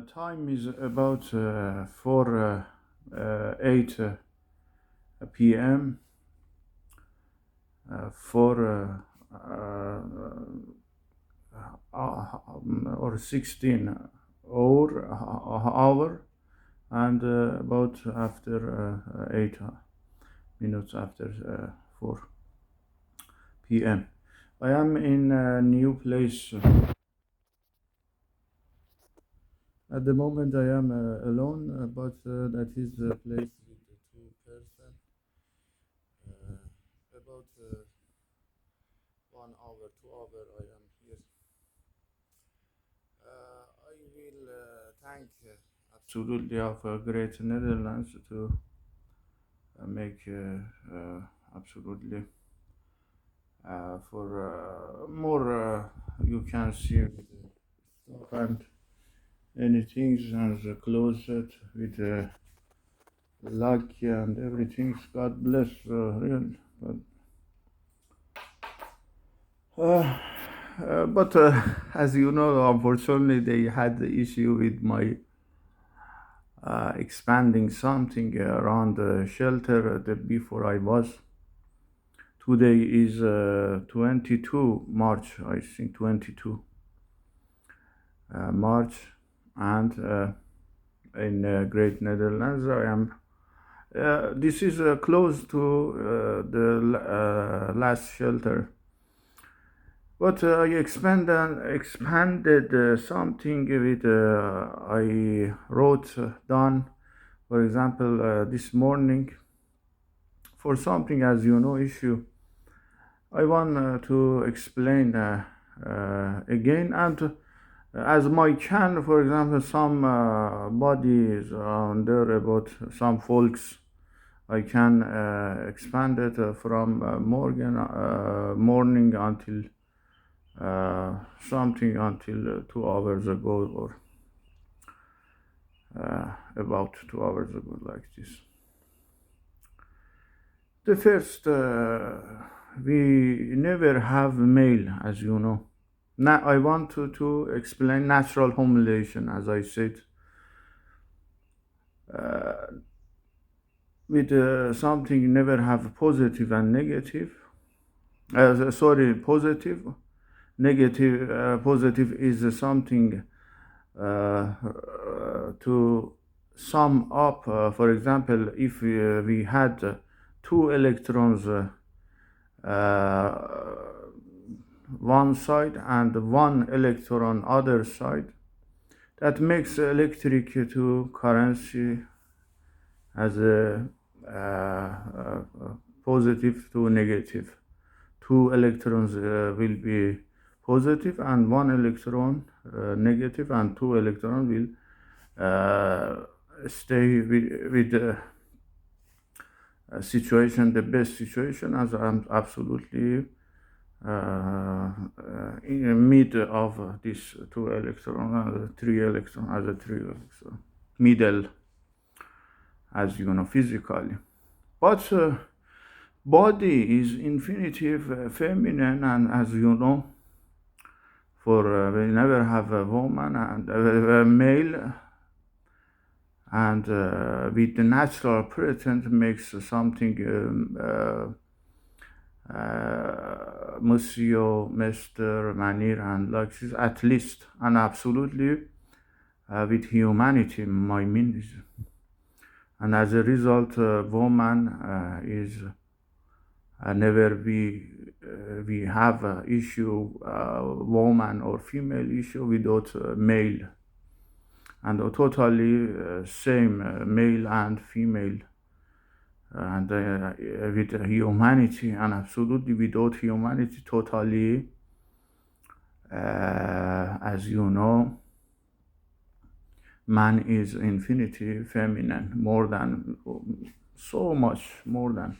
Time is about 4 8 p.m. 4 or 16 hour, and about after 8 minutes after 4 p.m. I am in a new place. At the moment, I am alone, but that is the place with the two person. About 1 hour, 2 hour, I am here. I will thank absolutely of Great Netherlands to make absolutely for more. You can see with the stuff and anything and the closet with the lucky and everything. God bless, real. But as you know, unfortunately, they had the issue with my expanding something around the shelter before I was. Today is 22 March, I think 22 March, and in Great Netherlands, I am. This is close to the last shelter. But I expanded something with I wrote down, for example, this morning for something as you know issue. I want to explain again, and as my can, for example, some bodies there about some folks. I can expand it from morning until something until 2 hours ago, or about 2 hours ago, like this. The first, we never have mail, as you know. Now I want to explain natural humiliation, as I said. With something never have positive and negative. Positive. Negative, positive is something to sum up. For example, if we had two electrons one side and one electron other side, that makes electric to currency as a positive to negative. Two electrons will be positive and one electron negative, and two electrons will stay with the situation, the best situation, as I'm absolutely in the middle of this two electron, three electron, as a three electron, middle, as you know, physically. But body is infinitive feminine, and as you know, for we never have a woman and a male, and with the natural pretend makes something Monsieur, Mr., Manir, and like this, at least, and absolutely with humanity, my means. And as a result, woman is never we have issue woman or female issue without male, and totally same male and female, and with humanity, and absolutely without humanity, totally as you know, man is infinity feminine, more than, so much more than.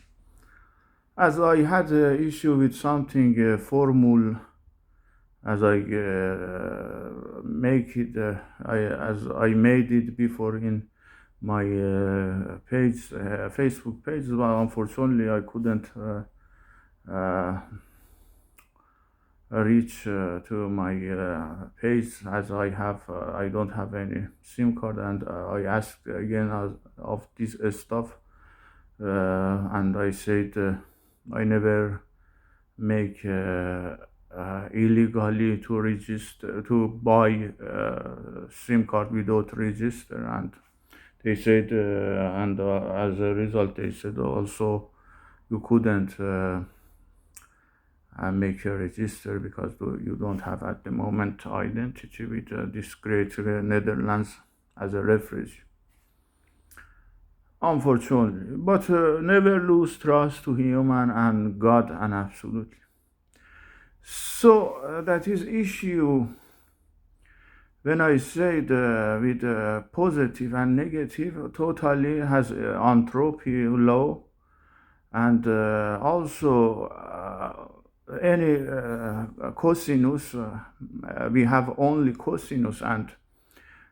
As I had an issue with something formal, as I make it, as I made it before in my page, Facebook page, but unfortunately I couldn't reach to my page, as I don't have any SIM card, and I asked again of this stuff, and I said I never make illegally to register to buy SIM card without register, and they said and as a result they said also you couldn't make a register because you don't have at the moment identity with this great Netherlands as a refugee. Unfortunately, but never lose trust to human and God, and absolutely. So that is issue when I said with positive and negative, totally has entropy law, and also any cosinus, we have only cosinus, and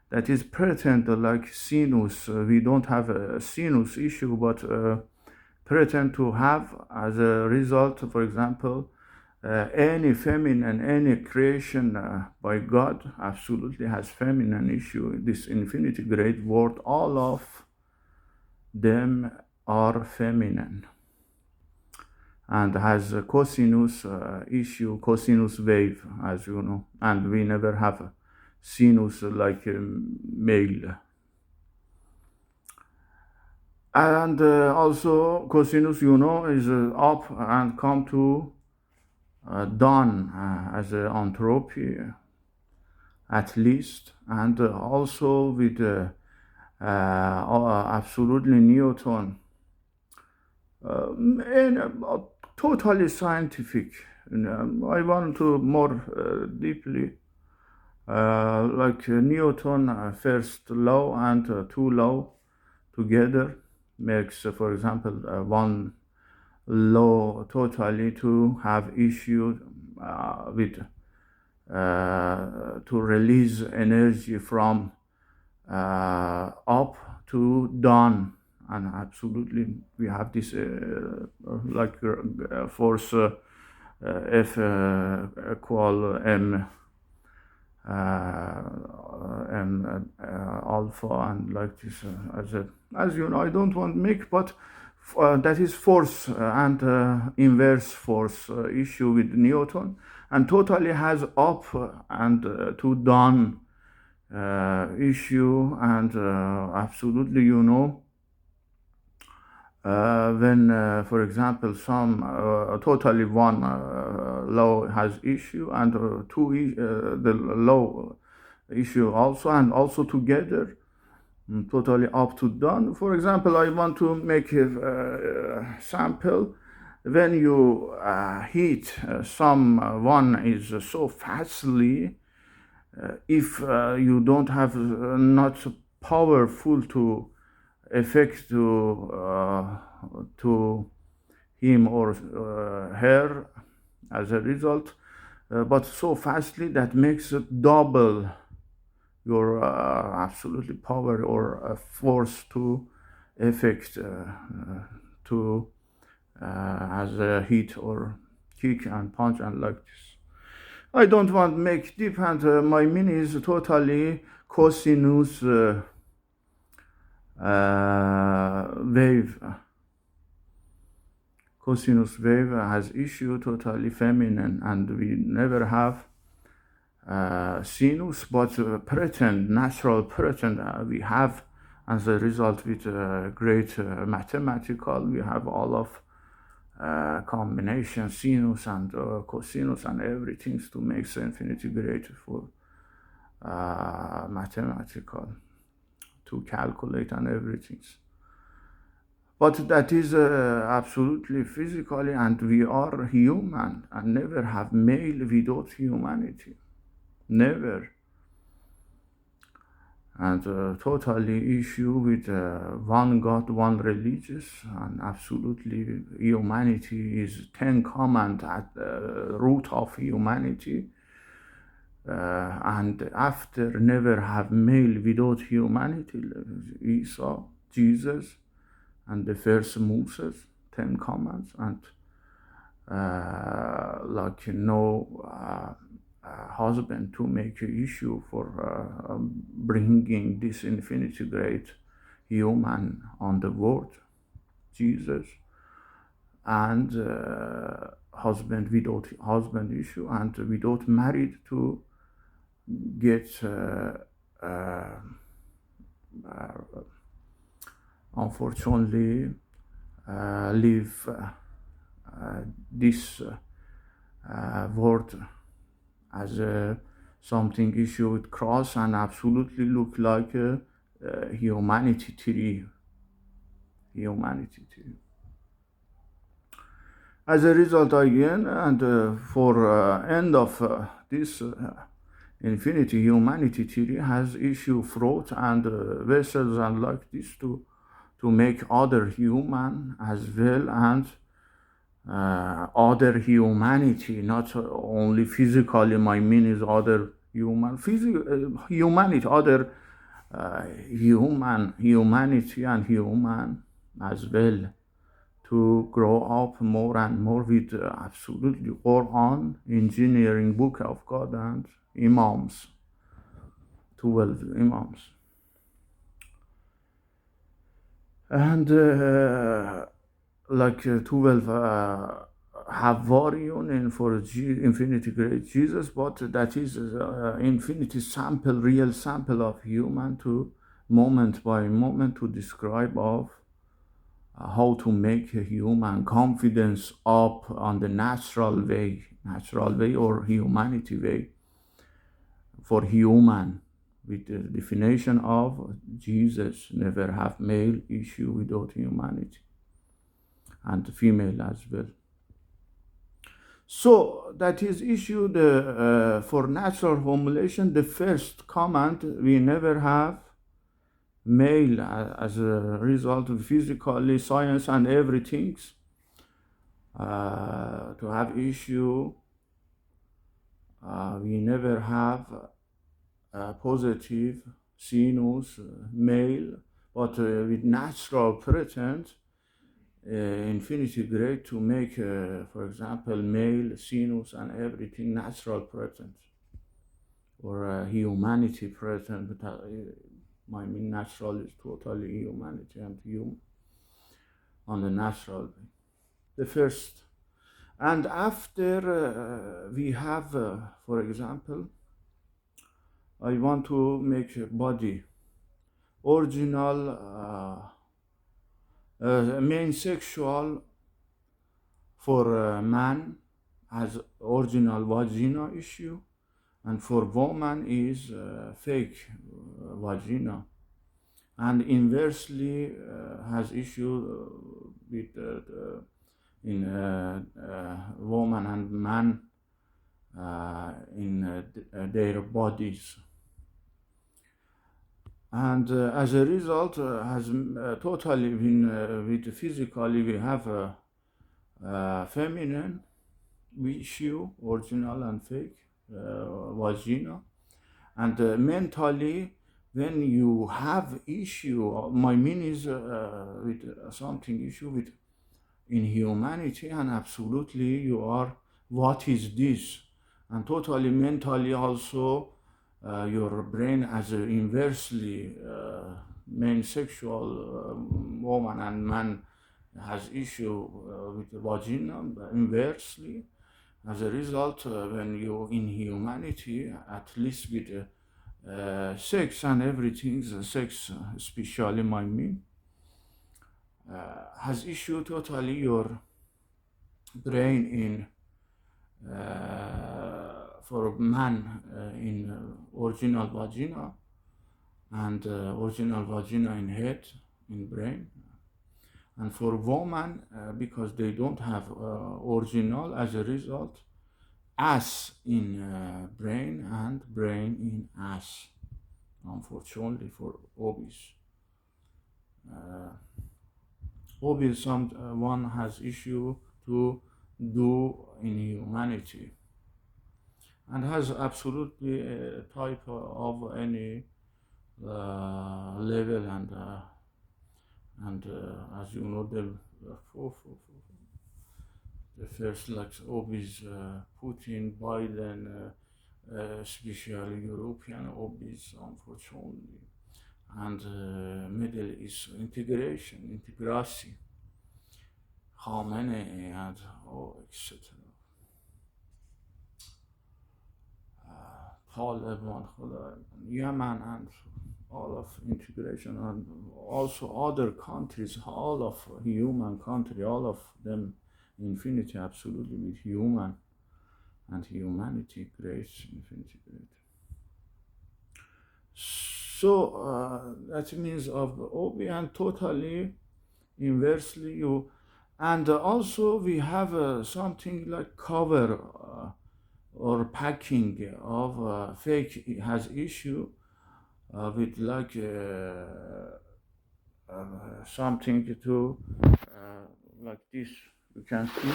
that is pretend like sinus. We don't have a sinus issue, but pretend to have as a result, for example, any feminine, any creation by God absolutely has feminine issue. This infinity great word, all of them are feminine, and has a cosinus issue, cosinus wave, as you know, and we never have a sinus like a male. And also cosinus, you know, is up and come to down as an entropy at least, and also with absolutely Newton, and totally scientific. I want to more deeply, like Newton first law and two law together makes, for example, one law totally to have issue with to release energy from up to down, and absolutely we have this like force F equal m alpha, and like this as you know, I don't want to make, but that is force and inverse force issue with Newton, and totally has up and to down issue, and absolutely, you know, when for example some totally one law has issue, and two the law issue also, and also together totally up to down. For example, I want to make a sample. When you heat someone is so fastly, if you don't have not powerful to effect to him or her as a result, but so fastly that makes it double your absolutely power or force to effect to as a hit or kick and punch and like this. I don't want to make deep, and my mini is totally cosinus wave. Cosinus wave has issue totally feminine, and we never have sinus, but pretend, natural pretend we have as a result with great mathematical, we have all of combination sinus and cosinus and everything to make the infinity great for mathematical to calculate and everything. But that is absolutely physically, and we are human, and never have male without humanity, never. And totally issue with one God, one religious, and absolutely humanity is 10 command at the root of humanity. And after never have male without humanity, Isa, Jesus, and the first Moses, 10 commands, and like no husband to make an issue for bringing this infinity great human on the world, Jesus, and husband without husband issue and without married to get unfortunately live this word as something issue with cross and absolutely look like a humanity tree. Humanity tree. As a result, again, and for end of this infinity, humanity theory has issue fruit and vessels and like this to make other human as well and other humanity, not only physically. My mean is other human, humanity, other humanity and human as well, to grow up more and more with absolutely Quran, engineering, book of God, and imams, 12 imams. And like 12 have variant for infinity great Jesus, but that is infinity sample, real sample of human to moment by moment to describe of how to make a human confidence up on the natural way or humanity way for human, with the definition of Jesus never have male issue without humanity and female as well. So that is issued for natural humiliation. The first comment, we never have male as a result of physically, science and everything to have issue. We never have positive sinus male, but with natural pretend infinity great to make for example male sinus and everything natural present or humanity present, but I mean natural is totally humanity and human on the natural way. The first, and after we have for example, I want to make a body original main sexual for man has original vagina issue, and for woman is fake vagina, and inversely has issue with in woman and man in their bodies. And as a result, has totally been with physically we have a feminine issue, original and fake vagina, and mentally when you have issue, my mean is with something issue with in humanity, and absolutely you are what is this, and totally mentally also your brain as a inversely main sexual woman and man has issue with the vagina inversely. As a result, when you in humanity, at least with sex and everything, sex especially my mean, has issue totally your brain in for man in original vagina, and original vagina in head, in brain, and for woman because they don't have original, as a result ass in brain and brain in ass, unfortunately for obese. Obese someone has issue to do in humanity, and has absolutely a type of any level, and as you know the the first like obese Putin, Biden, especially European obese, unfortunately, and Middle East integration, Khamenei, and etc. Taliban, Yemen, and all of integration, and also other countries, all of human country, all of them, infinity, absolutely, with human and humanity, grace, infinity, great. So that means of Obi, and totally inversely you, and also we have something like cover or packing of fake has issue with like something to like this, you can see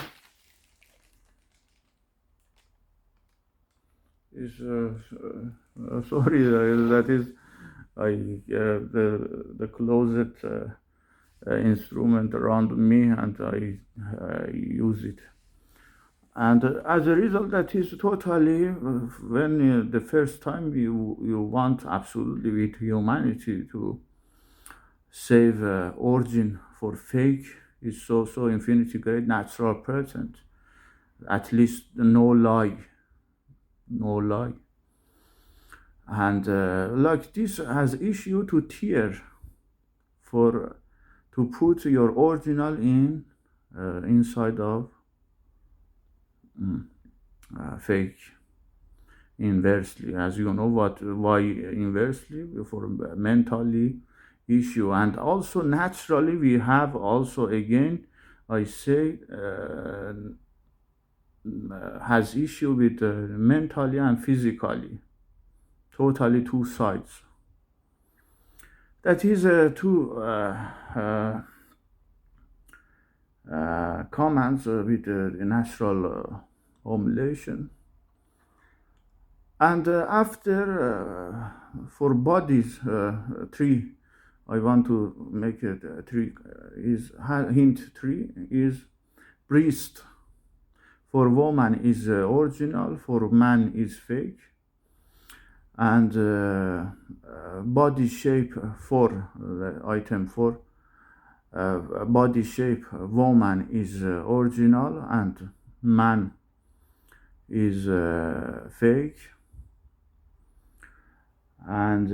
is sorry, that is the closet instrument around me, and I use it. And as a result, that is totally when the first time you want absolutely with humanity to save origin for fake is so infinity great natural present, at least no lie, and like this has issue to tear for to put your original in inside of fake inversely, as you know why inversely, for mentally issue, and also naturally we have also again I say has issue with mentally and physically, totally two sides. That is two comments with the natural humiliation. And after for bodies, three, I want to make it three. Is hint three is breast for woman is original, for man is fake, and body shape for item 4. Body shape woman is original and man is fake, and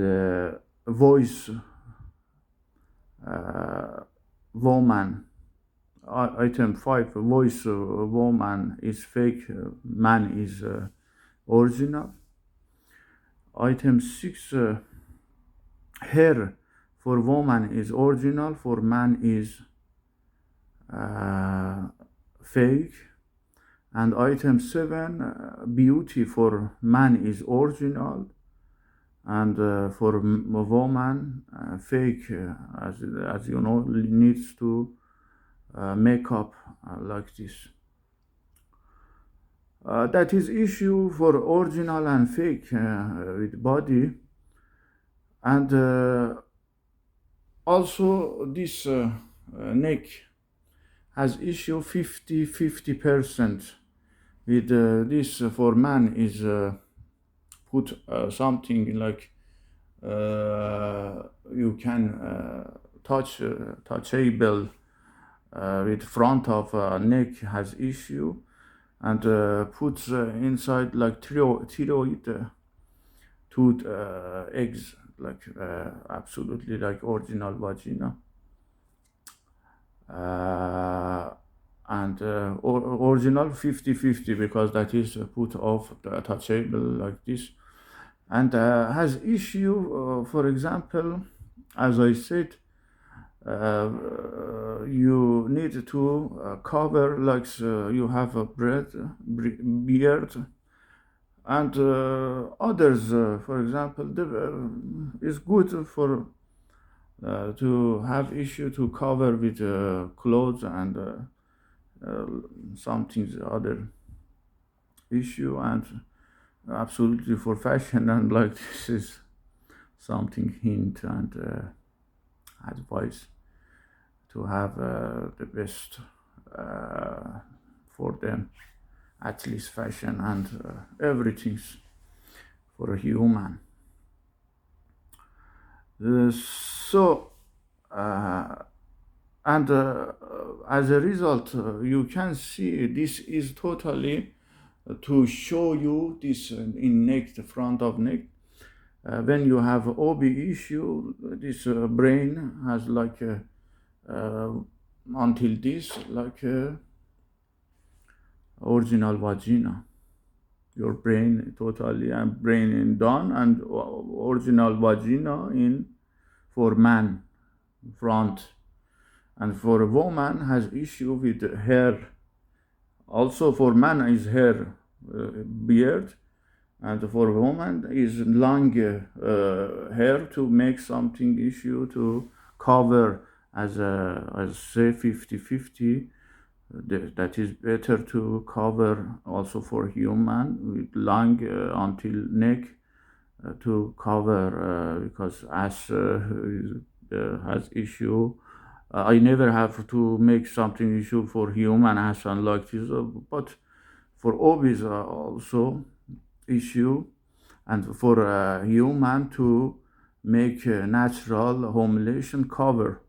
voice woman item 5, voice woman is fake, man is original. Item 6, hair for woman is original, for man is fake. And item 7, beauty for man is original, and for woman fake, as you know, needs to make up like this. That is issue for original and fake with body, and also this neck has issue 50% with this for man is put something like you can touchable with front of neck has issue, and puts inside like thyroid tooth eggs, like absolutely like original vagina, and original 50-50 because that is put off touchable like this, and has issue for example, as I said, you need to cover like you have a beard, and others for example is good for to have issue to cover with clothes and something other issue, and absolutely for fashion, and like this is something hint and advice to have the best for them, at least fashion and everything's for a human. So and as a result, you can see this is totally to show you this in neck, the front of neck. When you have OB issue, this brain has like until this like original vagina. Your brain totally and brain in down and original vagina in for man front, and for a woman has issue with hair. Also for man is hair, beard, and for woman is long hair to make something issue to cover as say 50-50. That is better to cover also for human with long until neck to cover because as has issue. I never have to make something issue for human as like this, but for obese also issue, and for human to make natural humiliation cover.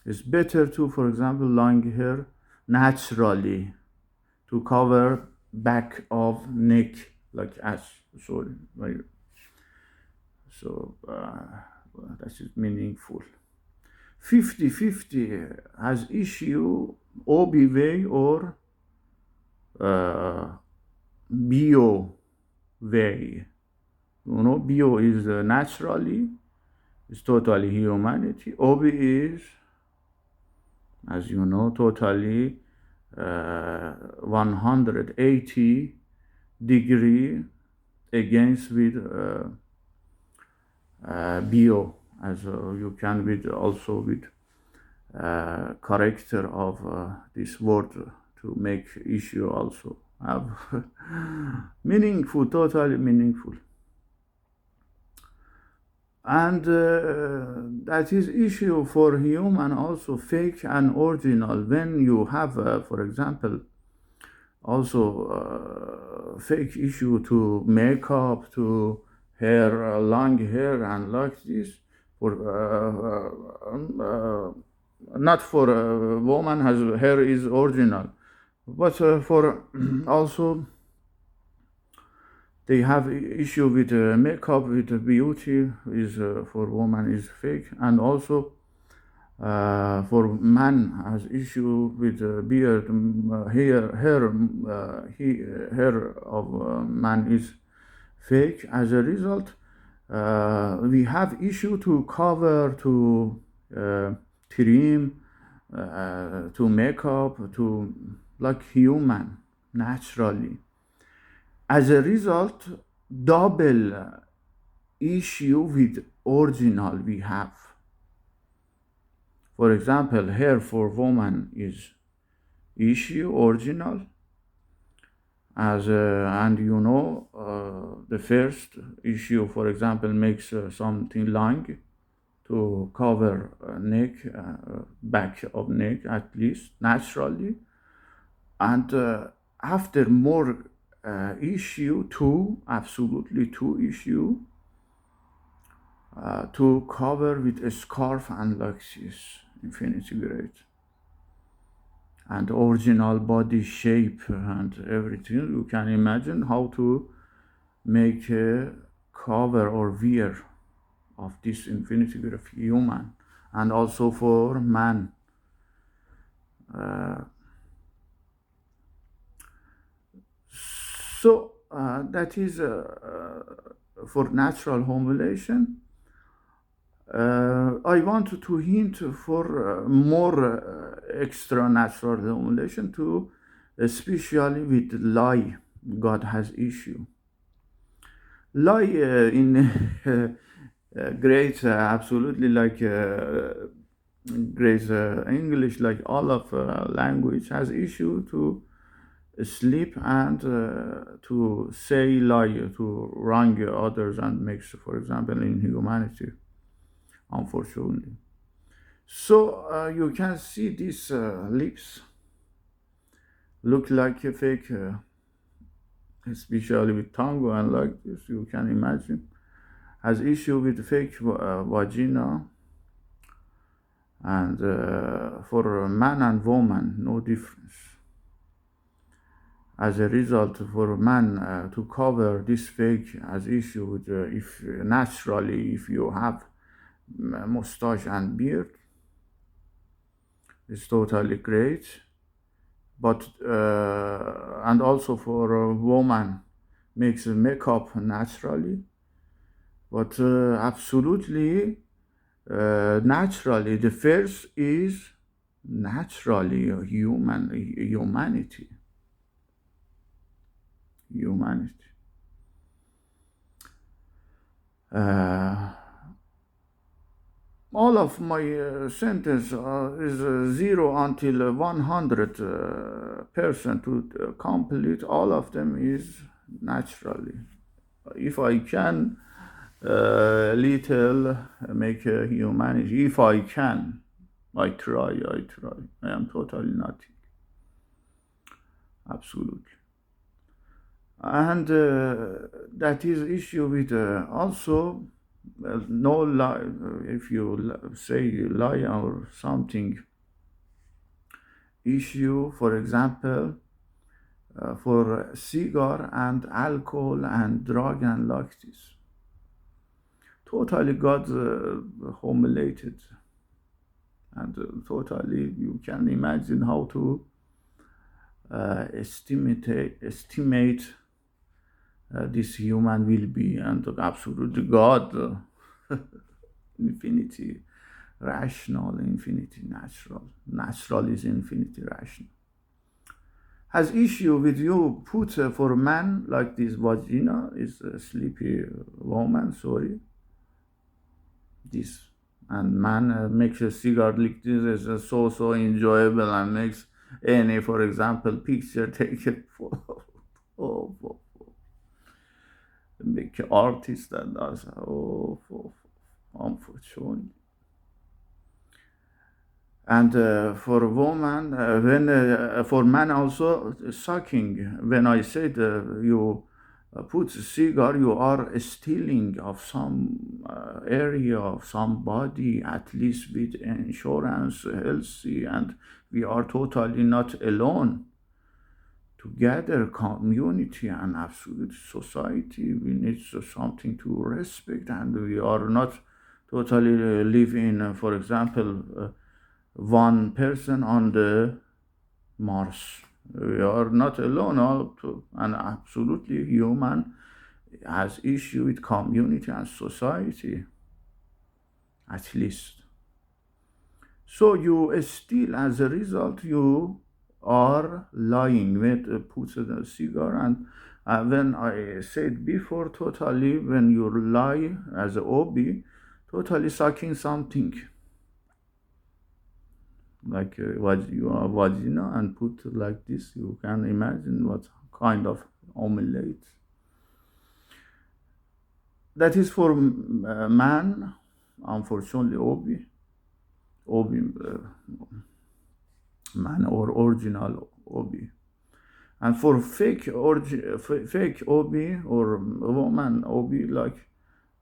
It's better to, for example, long hair naturally to cover back of neck like as sorry. So that is meaningful. 50-50 has issue OB way or bio way. You know, bio is naturally, is totally humanity. OB is, as you know, totally 180 degree against with bio, as you can with also with character of this word to make issue also have meaningful, totally meaningful. And that is issue for human also fake and original. When you have for example also fake issue to makeup, to hair, long hair and like this, for not for a woman has hair is original, but for also they have issue with makeup, with beauty is for woman is fake, and also for man has issue with beard, hair of man is fake. As a result, we have issue to cover, to trim, to makeup, to like human naturally. As a result, double issue with original we have. For example, hair for woman is issue original, as and you know the first issue, for example, makes something long to cover neck, back of neck at least naturally, and after more issue two, absolutely two issue to cover with a scarf and like this infinity grade and original body shape and everything. You can imagine how to make a cover or wear of this infinity grade human, and also for man. So that is for natural humiliation. I want to hint for more extra natural humiliation to, especially with lie. God has issue. Lie in great, absolutely like great English, like all of language has issue to sleep and to say lie, to wrong others and makes, for example, in humanity, unfortunately. So you can see these lips look like a fake, especially with tango and like this, you can imagine, has issue with fake vagina, and for man and woman, no difference. As a result, for a man to cover this fake as issue with, if naturally, if you have mustache and beard, it's totally great. But and also for a woman makes makeup naturally, but absolutely naturally, the first is naturally humanity. Uh, all of my sentence is 0 until 100% to complete. All of them is naturally. If I can little make humanity, if I can, I try. I am totally nothing, absolutely. And that is issue with also no lie. If you say lie or something, issue, for example, for cigar and alcohol and drug and like this, totally got humiliated, and totally you can imagine how to estimate this human will be, and absolute God, infinity rational, infinity natural is infinity rational, has issue with you put for a man like this vagina is a sleepy woman, sorry, this, and man makes a cigar like this is so enjoyable, and makes any, for example, picture take it for make artist that does unfortunately. And for a woman, when for man also sucking, when I said you put a cigar, you are stealing of some area of somebody, at least with insurance, healthy, and we are totally not alone. Together, community and absolute society, we need something to respect, and we are not totally live in, for example, one person on the Mars. We are not alone, and absolutely human has issue with community and society, at least. So you still, as a result, you are lying with puts a cigar, and when I said before, totally when you lie as a hobby, totally sucking something like vagina and put like this, you can imagine what kind of omelette that is for man, unfortunately, hobby man, or original hobby. And for fake hobby or woman hobby, like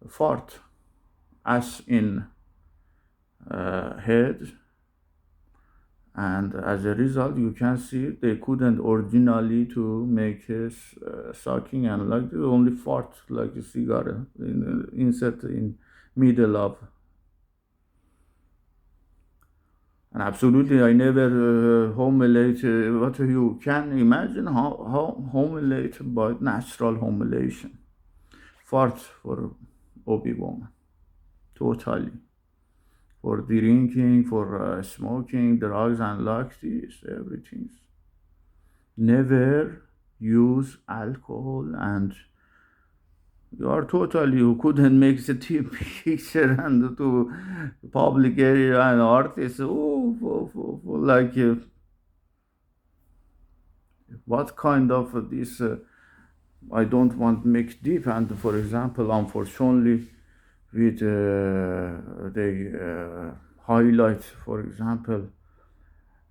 fart as in head, and as a result you can see they couldn't originally to make sucking, and like only fart like a cigar insert in middle of. And absolutely I never humiliate, what you can imagine how humiliate by natural humiliation, fart for hobby woman, totally. For drinking, for smoking, drugs, and like this, everything. Never use alcohol, and you are totally, you couldn't make the team picture and to public area and artists. Like what kind of this? I don't want to make deep. And for example, unfortunately, with they highlight, for example,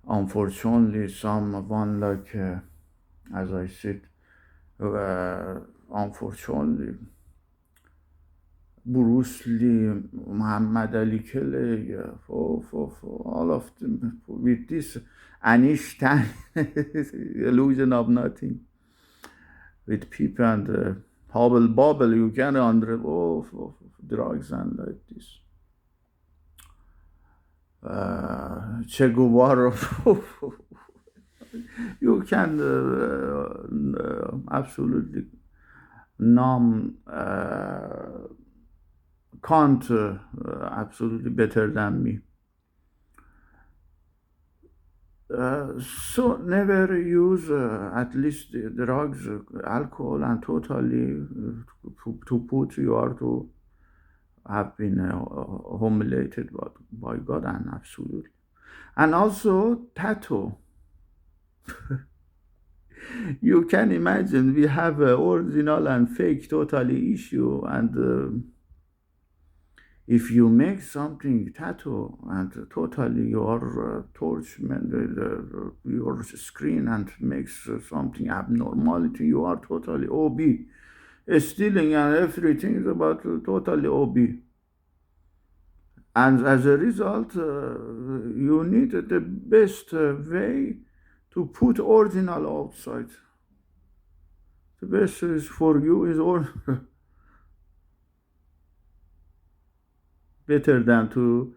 Unfortunately, someone like, as I said, unfortunately, Bruce Lee, Muhammad Ali Kelly, for all of them, with this Einstein illusion of nothing, with people and Hubble bubble, you can under drugs and like this. Che Guevara, you can absolutely numb. Can't absolutely better than me. So never use at least the drugs, alcohol, and totally to put you are to have been humiliated by God, and absolutely. And also tattoo. You can imagine we have original and fake totally issue, and if you make something tattoo and totally your torchment, your screen and makes something abnormality, you are totally OB. Stealing and everything is about totally OB. And as a result, you need the best way to put original outside. The best is for you is or better than to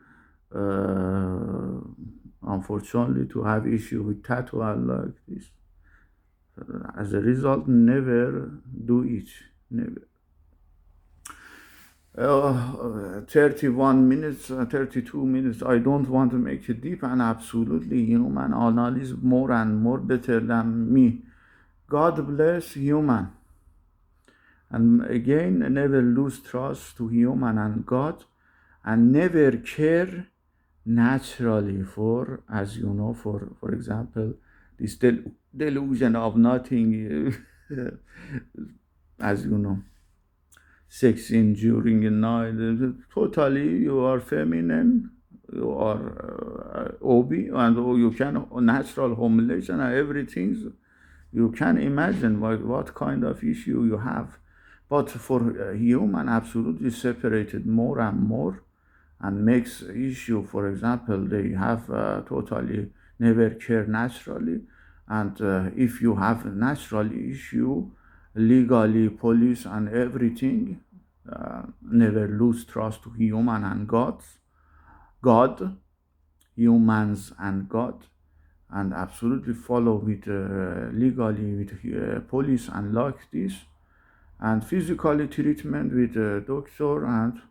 unfortunately to have issue with tattoo and like this. As a result, never do it. Never. 31 minutes, 32 minutes. I don't want to make it deep and absolutely human analysis more and more better than me. God bless human. And again, never lose trust to human and God, and never care naturally for, as you know, for example, this delusion of nothing, as you know, sex in during the night, totally you are feminine, you are OB, and you can natural humiliation and everything. You can imagine what kind of issue you have. But for human, absolutely separated more and more, and makes issue. For example, they have totally never care naturally, and if you have a natural issue, legally police and everything, never lose trust to human and God, humans and God, and absolutely follow with legally with police and like this, and physically treatment with doctor, and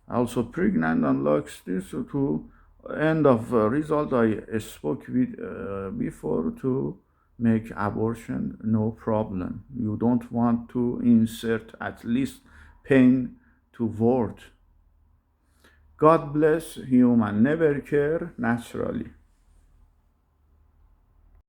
also pregnant and like this to end of result I spoke with before, to make abortion no problem. You don't want to insert at least pain to word. God bless human, never care naturally.